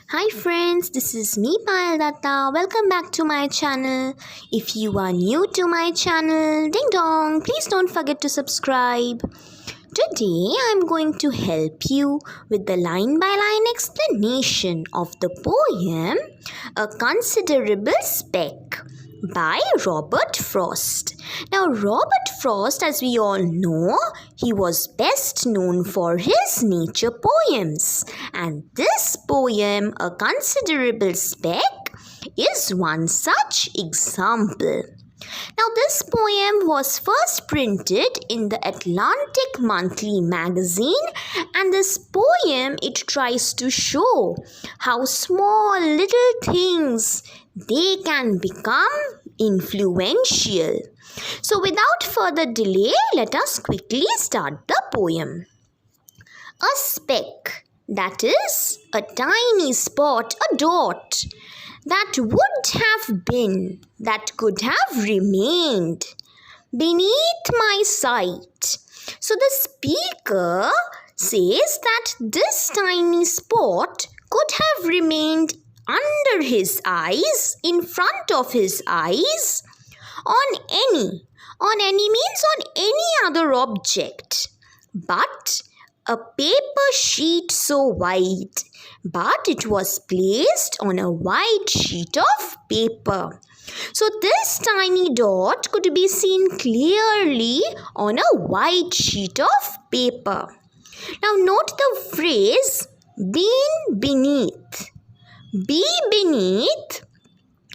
Hi friends, this is me Payal Dutta. Welcome back to my channel. If you are new to my channel, ding dong, please don't forget to subscribe. Today I am going to help you with the line-by-line explanation of the poem A Considerable Speck by Robert Frost. Now Robert Frost, as we all know, he was best known for his nature poems, and this poem, A Considerable Speck, is one such example. Now this poem was first printed in the Atlantic Monthly magazine, and this poem, it tries to show how small little things they can become influential. So without further delay, let us quickly start the poem. A speck, that is a tiny spot, a dot, that would have been, that could have remained beneath my sight. So the speaker says that this tiny spot could have remained under his eyes, in front of his eyes, on any means on any other object, but a paper sheet so white, but it was placed on a white sheet of paper. So this tiny dot could be seen clearly on a white sheet of paper. Now note the phrase been beneath. Be beneath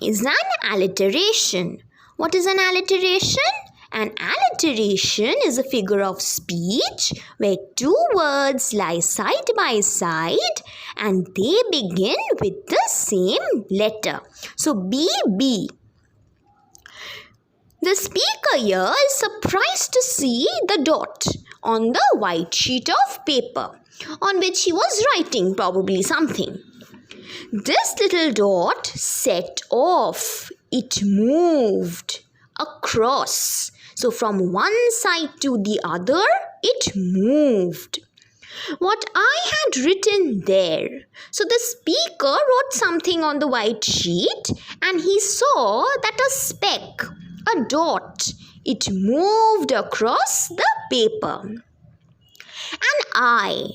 is an alliteration. What is an alliteration? An alliteration is a figure of speech where two words lie side by side and they begin with the same letter. So be. The speaker here is surprised to see the dot on the white sheet of paper on which he was writing probably something. This little dot set off. It moved across. So from one side to the other, it moved. What I had written there. So the speaker wrote something on the white sheet and he saw that a speck, a dot, it moved across the paper. And I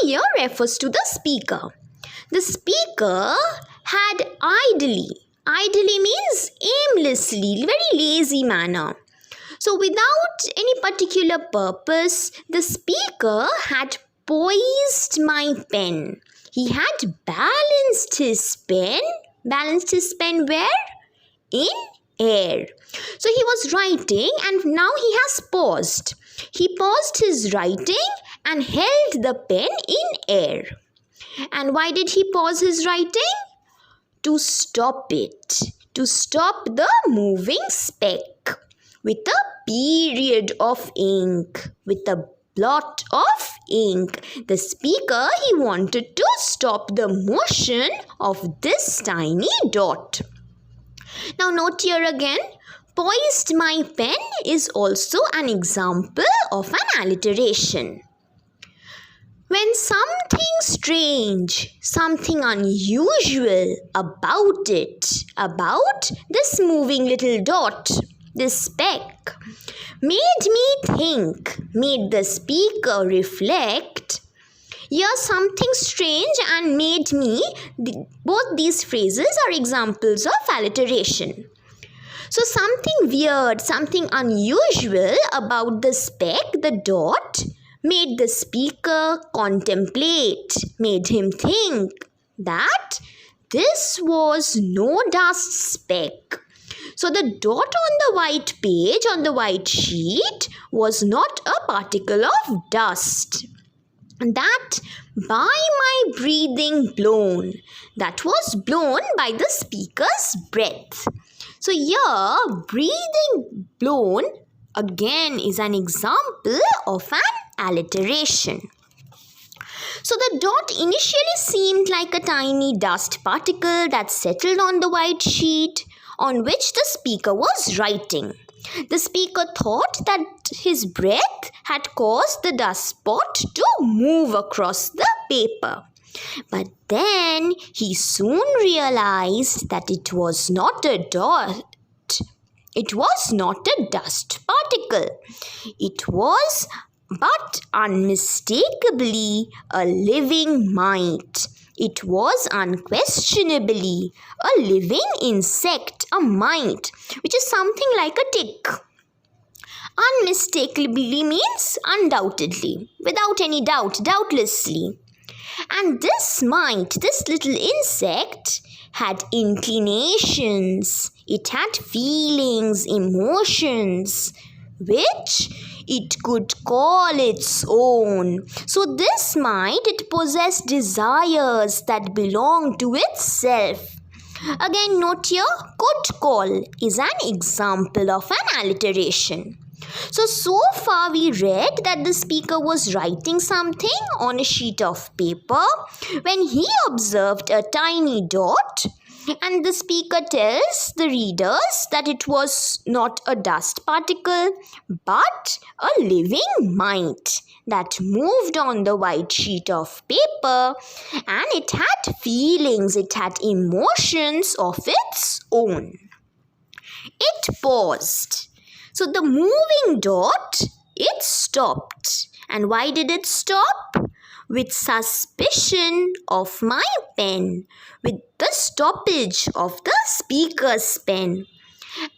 here refers to the speaker. The speaker had idly means aimlessly, very lazy manner. So without any particular purpose, the speaker had poised my pen. He had balanced his pen. Balanced his pen where? In air. So he was writing and now he has paused. He paused his writing and held the pen in air. And why did he pause his writing? To stop it. To stop the moving speck. With a period of ink. With a blot of ink. The speaker, he wanted to stop the motion of this tiny dot. Now note here again. Poised my pen is also an example of an alliteration. When something strange, something unusual about this moving little dot, this speck, made me think, made the speaker reflect, here something strange and made me, both these phrases are examples of alliteration. So something weird, something unusual about the speck, the dot, made the speaker contemplate, made him think that this was no dust speck. So the dot on the white page, on the white sheet, was not a particle of dust. That by my breathing blown, that was blown by the speaker's breath. So here, breathing blown again is an example of an alliteration. So the dot initially seemed like a tiny dust particle that settled on the white sheet on which the speaker was writing. The speaker thought that his breath had caused the dust spot to move across the paper. But then he soon realized that it was not a dot. It was not a dust particle. It was but unmistakably a living mite. It was unquestionably a living insect, a mite, which is something like a tick. Unmistakably means undoubtedly, without any doubt, doubtlessly. And this mite, this little insect, had inclinations. It had feelings, emotions, which it could call its own. So this mite, it possessed desires that belong to itself. Again, note here, could call is an example of an alliteration. So far we read that the speaker was writing something on a sheet of paper when he observed a tiny dot, and the speaker tells the readers that it was not a dust particle but a living mite that moved on the white sheet of paper, and it had feelings, it had emotions of its own. It paused. So the moving dot, it stopped. And why did it stop? With suspicion of my pen, with the stoppage of the speaker's pen.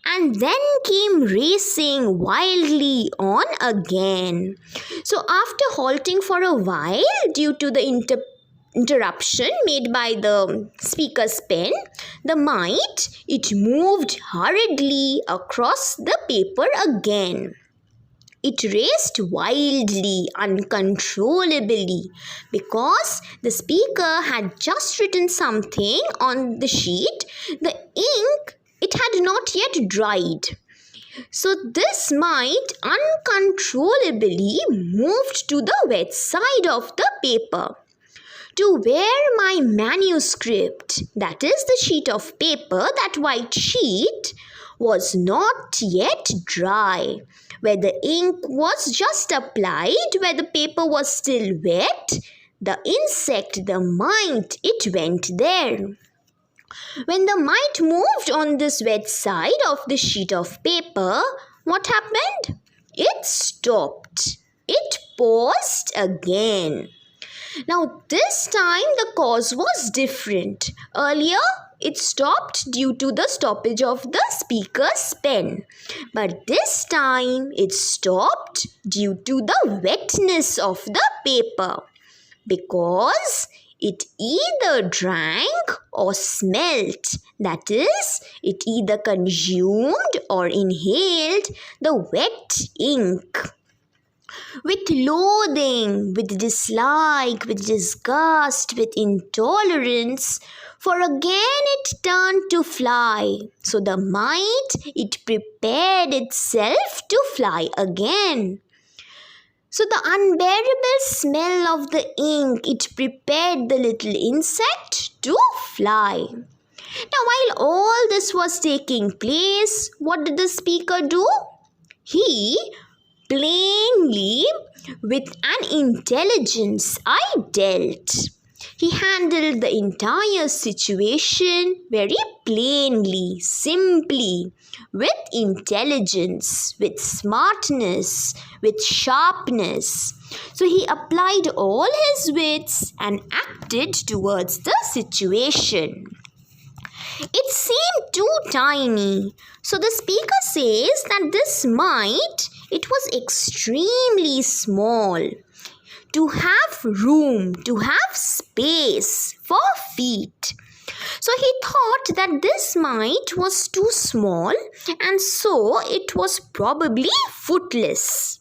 And then came racing wildly on again. So after halting for a while due to the interruption made by the speaker's pen, the mite, it moved hurriedly across the paper again. It raced wildly, uncontrollably, because the speaker had just written something on the sheet. The ink, it had not yet dried. So this mite uncontrollably moved to the wet side of the paper, to where my manuscript, that is the sheet of paper, that white sheet, was not yet dry, where the ink was just applied, where the paper was still wet. The insect, the mite, it went there. When the mite moved on this wet side of the sheet of paper, what happened? It stopped. It paused again. Now this time the cause was different. Earlier it stopped due to the stoppage of the speaker's pen. But this time it stopped due to the wetness of the paper, because it either drank or smelt, that is, it either consumed or inhaled the wet ink. With loathing, with dislike, with disgust, with intolerance, for again it turned to fly. So the mite, it prepared itself to fly again. So the unbearable smell of the ink, it prepared the little insect to fly. Now while all this was taking place, what did the speaker do? He plainly, with an intelligence I dealt. He handled the entire situation very plainly, simply, with intelligence, with smartness, with sharpness. So he applied all his wits and acted towards the situation. It seemed too tiny. So the speaker says that this mite, it was extremely small, to have room, to have space for feet. So he thought that this mite was too small, and so it was probably footless.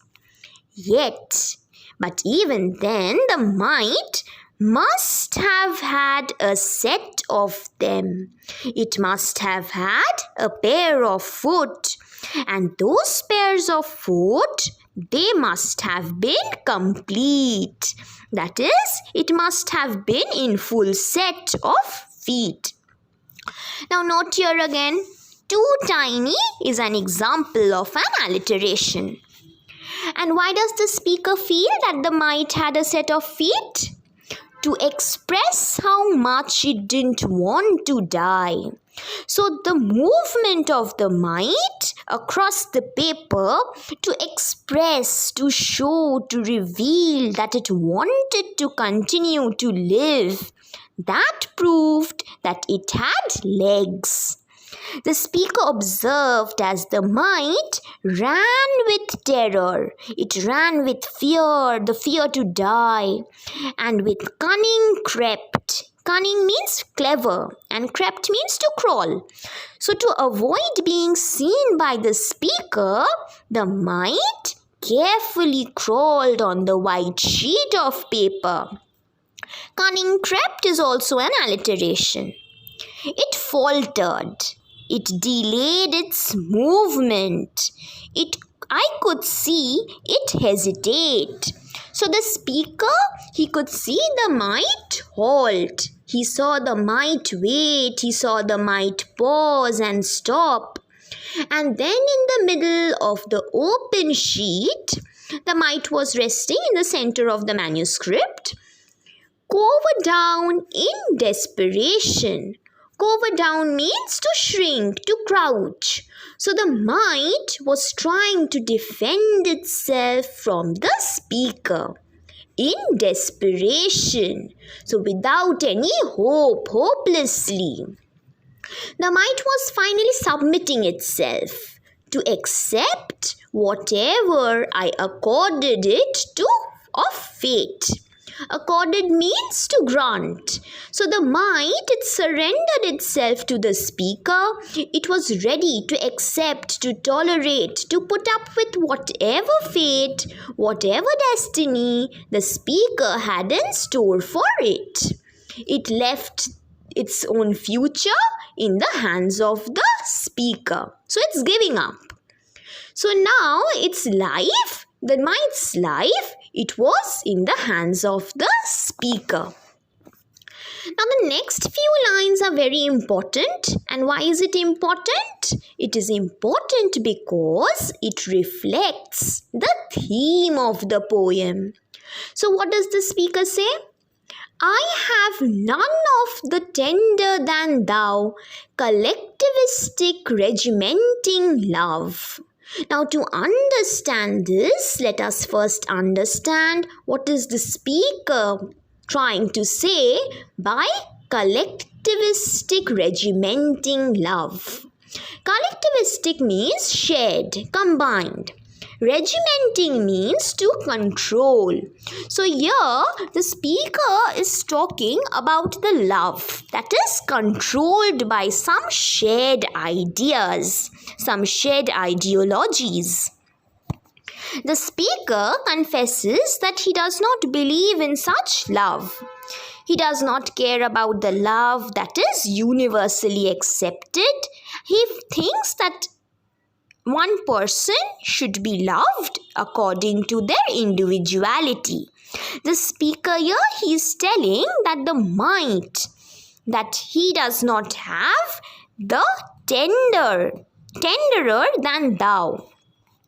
Yet, but even then, the mite must have had a set of them. It must have had a pair of foot, and those pairs of foot, they must have been complete. That is, it must have been in full set of feet. Now note here again, too tiny is an example of an alliteration. And why does the speaker feel that the mite had a set of feet? to express how much it didn't want to die. So the movement of the mite across the paper to express, to show, to reveal that it wanted to continue to live, that proved that it had legs. The speaker observed as the mite ran with terror. It ran with fear, the fear to die, and with cunning crept. Cunning means clever and crept means to crawl. So to avoid being seen by the speaker, the mite carefully crawled on the white sheet of paper. Cunning crept is also an alliteration. It faltered. It delayed its movement. I could see it hesitate. So the speaker, he could see the mite halt. He saw the mite wait. He saw the mite pause and stop. And then in the middle of the open sheet, the mite was resting in the center of the manuscript, cover down in desperation. Cover down means to shrink, to crouch. So the mite was trying to defend itself from the speaker in desperation. So without any hope, hopelessly. The mite was finally submitting itself to accept whatever I accorded it to of fate. Accorded means to grant. So the mite, it surrendered itself to the speaker. It was ready to accept, to tolerate, to put up with whatever fate, whatever destiny the speaker had in store for it. It left its own future in the hands of the speaker. So it's giving up. So now its life, the mite's life, it was in the hands of the speaker. Now the next few lines are very important. And why is it important? It is important because it reflects the theme of the poem. So what does the speaker say? I have none of the tender than thou, collectivistic regimenting love. Now to understand this, let us first understand what is the speaker trying to say by collectivistic regimenting love. Collectivistic means shared, combined. Regimenting means to control. So here the speaker is talking about the love that is controlled by some shared ideas, some shared ideologies. The speaker confesses that he does not believe in such love. He does not care about the love that is universally accepted. He thinks that one person should be loved according to their individuality. The speaker here, he is telling that the mite, that he does not have the tenderer than thou.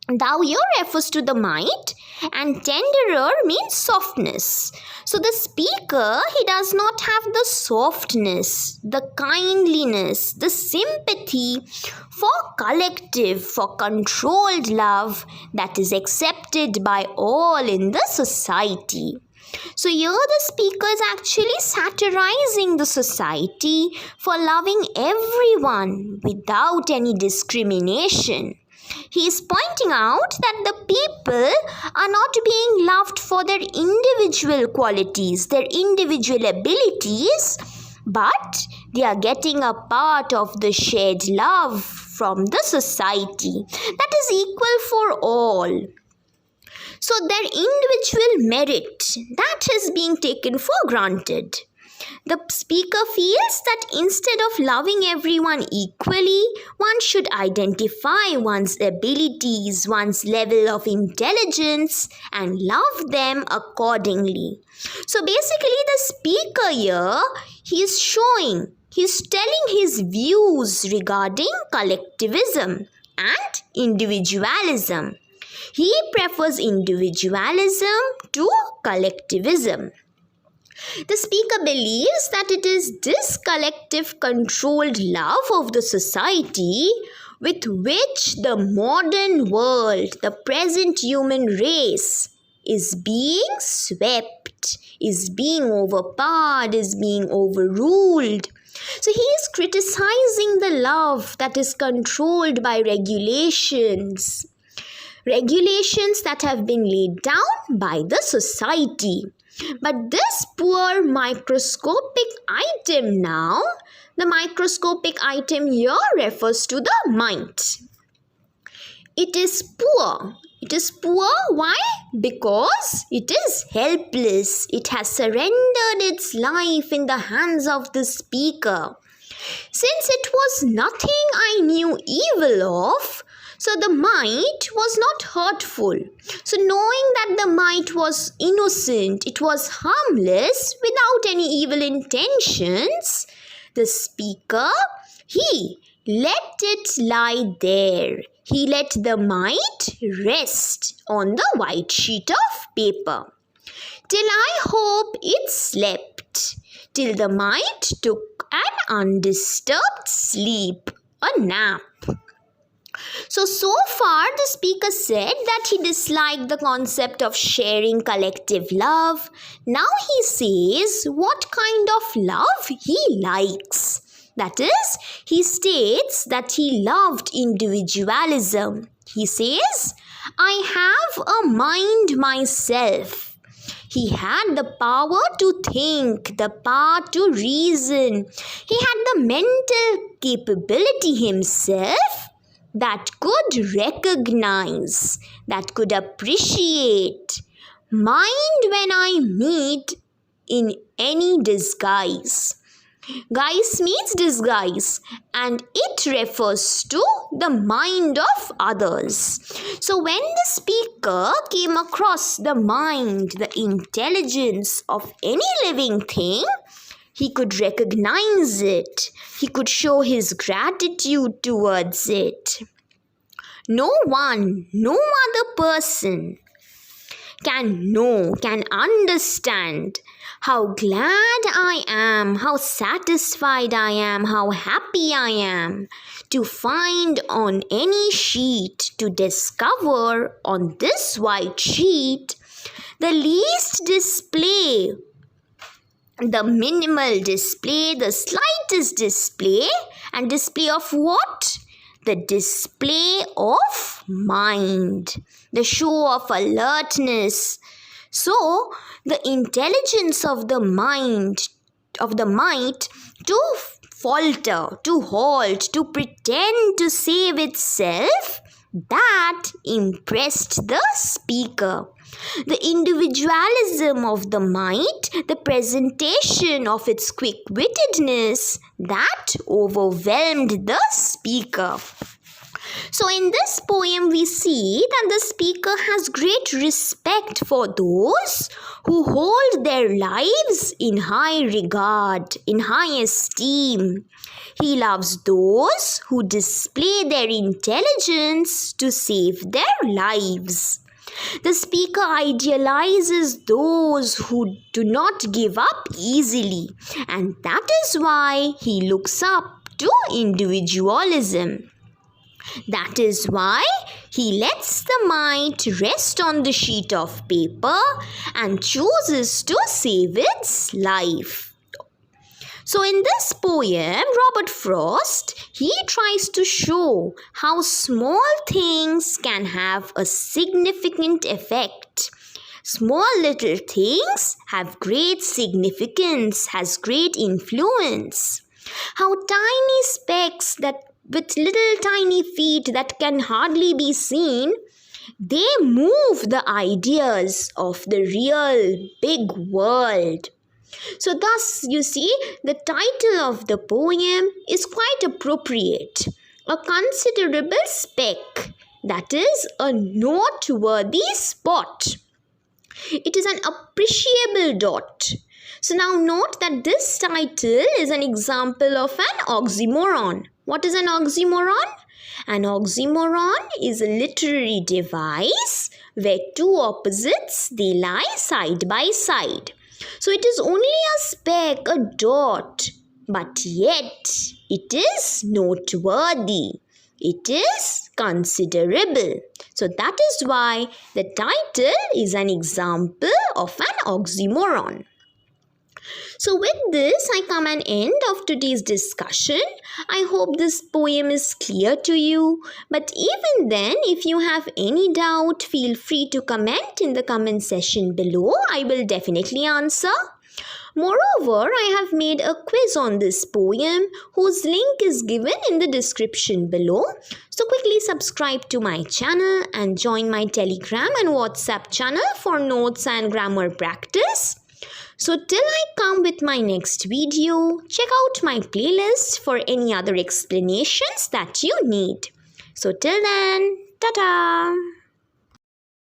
Thou here refers to the mite and tenderer means softness. So the speaker, he does not have the softness, the kindliness, the sympathy for collective, for controlled love that is accepted by all in the society. So here the speaker is actually satirizing the society for loving everyone without any discrimination. He is pointing out that the people are not being loved for their individual qualities, their individual abilities, but they are getting a part of the shared love from the society that is equal for all. So their individual merit, that is being taken for granted. The speaker feels that instead of loving everyone equally, one should identify one's abilities, one's level of intelligence, and love them accordingly. So basically the speaker here, he's telling his views regarding collectivism and individualism. He prefers individualism to collectivism. The speaker believes that it is this collective controlled love of the society with which the modern world, the present human race, is being swept, is being overpowered, is being overruled. So he is criticizing the love that is controlled by regulations. Regulations that have been laid down by the society. But this poor microscopic item now, the microscopic item here refers to the mite. It is poor. It is poor. Why? Because it is helpless. It has surrendered its life in the hands of the speaker. Since it was nothing I knew evil of, so the mite was not hurtful. So knowing that the mite was innocent, it was harmless without any evil intentions, the speaker, he let it lie there. He let the mite rest on the white sheet of paper. Till I hope it slept, till the mite took an undisturbed sleep, a nap. So far the speaker said that he disliked the concept of sharing collective love. Now he says what kind of love he likes. That is, he states that he loved individualism. He says, I have a mind myself. He had the power to think, the power to reason. He had the mental capability himself that could recognize, that could appreciate. Mind when I meet in any disguise. Guise means disguise, and it refers to the mind of others. So when the speaker came across the mind, the intelligence of any living thing, he could recognize it. He could show his gratitude towards it. No one, no other person can know, can understand how glad I am, how satisfied I am, how happy I am to find on any sheet, to discover on this white sheet the least display, the minimal display, the slightest display, and display of what? The display of mind, the show of alertness. So, the intelligence of the mind, of the mite, to falter, to halt, to pretend to save itself, that impressed the speaker. The individualism of the mite, the presentation of its quick-wittedness, that overwhelmed the speaker. So in this poem we see that the speaker has great respect for those who hold their lives in high regard, in high esteem. He loves those who display their intelligence to save their lives. The speaker idealizes those who do not give up easily, and that is why he looks up to individualism. That is why he lets the mite rest on the sheet of paper and chooses to save its life. So in this poem, Robert Frost, he tries to show how small things can have a significant effect. Small little things have great significance, has great influence. How tiny specks that with little tiny feet that can hardly be seen, they move the ideas of the real big world. So thus, you see, the title of the poem is quite appropriate. A considerable speck, that is a noteworthy spot. It is an appreciable dot. So now note that this title is an example of an oxymoron. What is an oxymoron? An oxymoron is a literary device where two opposites, they lie side by side. So it is only a speck, a dot, but yet it is noteworthy. It is considerable. So that is why the title is an example of an oxymoron. So with this, I come an end of today's discussion. I hope this poem is clear to you. But even then, if you have any doubt, feel free to comment in the comment section below. I will definitely answer. Moreover, I have made a quiz on this poem whose link is given in the description below. So quickly subscribe to my channel and join my Telegram and WhatsApp channel for notes and grammar practice. So till I come with my next video, check out my playlist for any other explanations that you need. So till then, ta-ta!